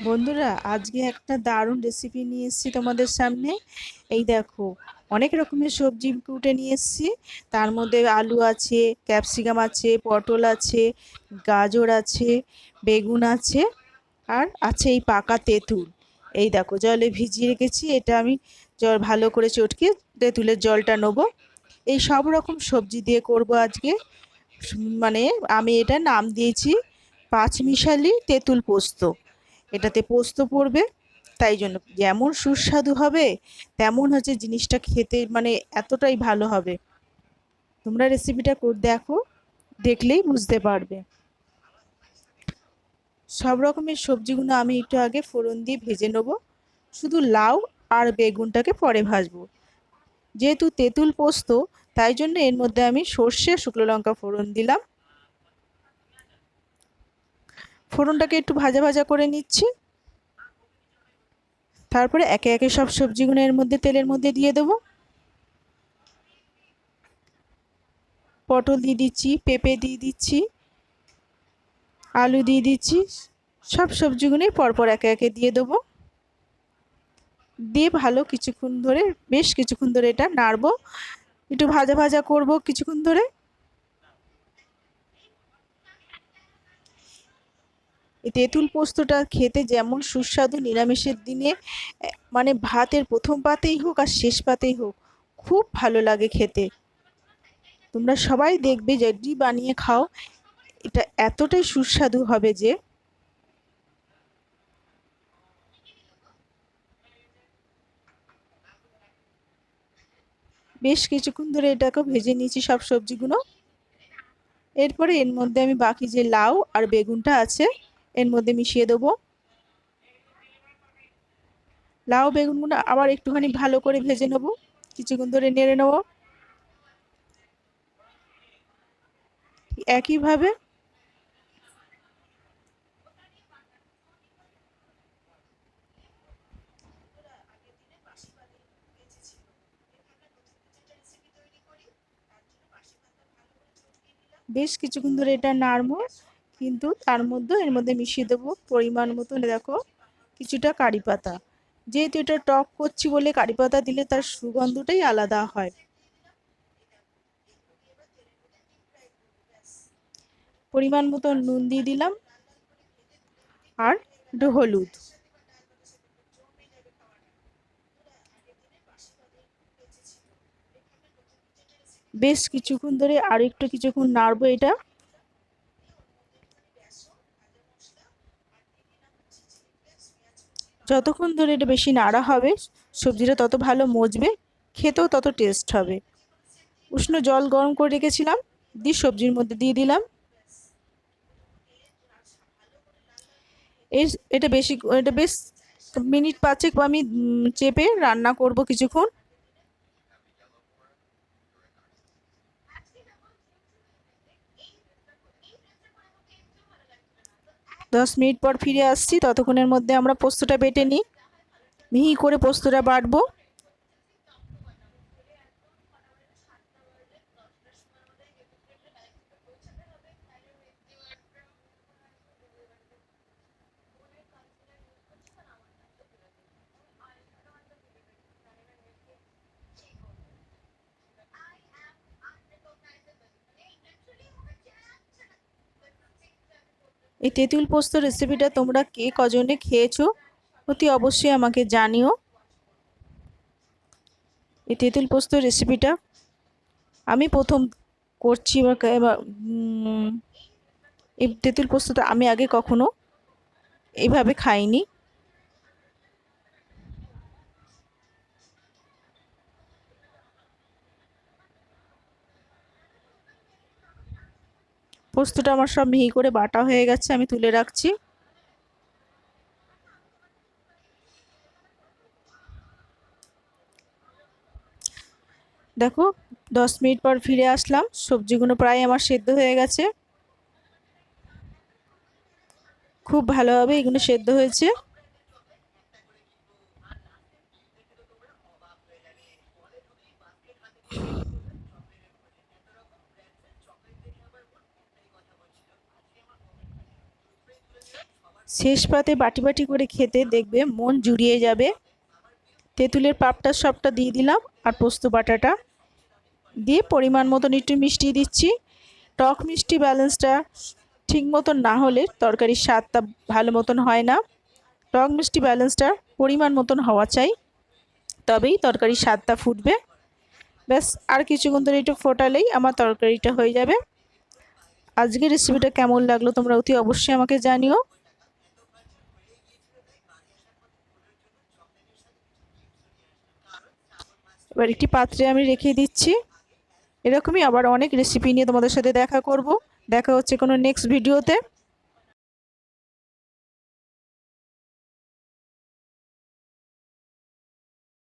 বন্ধুরা, আজকে একটা দারুণ রেসিপি নিয়ে এসেছি তোমাদের সামনে। এই দেখো, অনেক রকমের সবজি কুটে নিয়ে এসেছি। তার মধ্যে আলু আছে, ক্যাপসিকাম আছে, পটল আছে, গাজর আছে, বেগুন আছে, আর আছে এই পাকা তেঁতুল। এই দেখো, জলে ভিজিয়ে রেখেছি। এটা আমি জল ভালো করে চটকে তেঁতুলের জলটা নেবো। এই সব রকম সবজি দিয়ে করব আজকে। মানে আমি এটা নাম দিয়েছি পাঁচমিশালি তেঁতুল পোস্ত। এটাতে পোস্ত পড়বে, তাই জন্য যেমন সুস্বাদু হবে তেমন হচ্ছে জিনিসটা খেতে, মানে এতটাই ভালো হবে। তোমরা রেসিপিটা দেখো, দেখলেই বুঝতে পারবে। সব রকমের সবজিগুলো আমি একটু আগে ফোড়ন দিয়ে ভেজে নেবো। শুধু লাউ আর বেগুনটাকে পরে ভাজবো। যেহেতু তেঁতুল পোস্ত, তাই জন্য এর মধ্যে আমি সর্ষে শুকনো লঙ্কা ফোড়ন দিলাম। ফোড়নটাকে একটু ভাজা ভাজা করে নিচ্ছি। তারপরে একে একে সব সবজিগুলো এর মধ্যে তেলের মধ্যে দিয়ে দেবো। পটল দিয়ে দিচ্ছি, পেঁপে দিয়ে দিচ্ছি, আলু দিয়ে দিচ্ছি। সব সবজিগুলোই পরপর একে একে দিয়ে দেবো। দিয়ে ভালো কিছুক্ষণ ধরে, বেশ কিছুক্ষণ ধরে এটা নাড়বো। একটু ভাজা ভাজা করব কিছুক্ষণ ধরে। এই তেঁতুল পোস্তটা খেতে যেমন সুস্বাদু, নিরামিষের দিনে মানে ভাতের প্রথম পাতেই হোক আর শেষ পাতেই হোক, খুব ভালো লাগে খেতে। তোমরা সবাই দেখবে, যদি বানিয়ে খাও, এটা এতটাই সুস্বাদু হবে যে। বেশ কিছুক্ষণ ধরে এটাকে ভেজে নিয়েছি সব সবজিগুলো। এরপরে এর মধ্যে আমি বাকি যে লাউ আর বেগুনটা আছে এর মধ্যে মিশিয়ে দেবো। লাউ বেগুনগুলো আবার একটুখানি ভালো করে ভেজে নেবো, কিছুক্ষণ ধরে নেড়ে নেবো। একইভাবে বেশ কিছুক্ষণ ধরে এটা নাড়বো। কিন্তু তার মধ্যে এর মধ্যে মিশিয়ে দেবো পরিমাণ মতন, দেখো, কিছুটা কারি পাতা। যেহেতু এটা টক করছি বলে কারি পাতা দিলে তার সুগন্ধটাই আলাদা হয়। পরিমাণ মতন নুন দিয়ে দিলাম, আর একটু হলুদ। বেশ কিছুক্ষণ ধরে আর একটু কিছুক্ষণ নাড়বো এটা। যতক্ষণ ধরে এটা বেশি নাড়া হবে, সবজিটা তত ভালো মজবে, খেতেও তত টেস্ট হবে। উষ্ণ জল গরম করে রেখেছিলাম, দিয়ে সবজির মধ্যে দিয়ে দিলাম। এই এটা বেশ মিনিট পাঁচেক আমি চেপে রান্না করব কিছুক্ষণ। 10 মিনিট পর ফিরে আসছি। ততক্ষণের মধ্যে আমরা পোস্তটা বেটে নিই। মিহি করে পোস্তটা বাটবো। এই তেঁতুল পোস্ত রেসিপিটা তোমরা কে কজনে খেয়েছো অতি অবশ্যই আমাকে জানিও। এই তেঁতুল পোস্ত রেসিপিটা আমি প্রথম করছি। এই তেঁতুল পোস্তটা আমি আগে কখনো এইভাবে খাইনি। পোস্তটা আমার সব মিহি করে বাটা হয়ে গেছে, আমি তুলে রাখছি। দেখো, 10 মিনিট পর ফিরে আসলাম। সবজিগুলো প্রায় আমার সেদ্ধ হয়ে গেছে, খুব ভালোভাবে এগুলো সেদ্ধ হয়েছে। শেষ পাতে বাটি বাটি করে খেতে দেখবে মন জুড়িয়ে যাবে। তেঁতুলের পাপটা সবটা দিয়ে দিলাম আর পোস্ত বাটাটা দিয়ে পরিমাণ মতন একটু মিষ্টি দিচ্ছি। টক মিষ্টি ব্যালেন্সটা ঠিক মতন না হলে তরকারির স্বাদটা ভালো মতন হয় না। টক মিষ্টি ব্যালেন্সটা পরিমাণ মতন হওয়া চাই, তবেই তরকারির স্বাদটা ফুটবে। ব্যাস আর কিছুক্ষণ ধরে একটু ফোটালেই আমার তরকারিটা হয়ে যাবে। আজকের রেসিপিটা কেমন লাগলো তোমরা অতি অবশ্যই আমাকে জানিও। এবার একটি পাত্রে আমি রেখে দিচ্ছি। এরকমই আবার অনেক রেসিপি নিয়ে তোমাদের সাথে দেখা করব। দেখা হচ্ছে কোনো নেক্সট ভিডিওতে।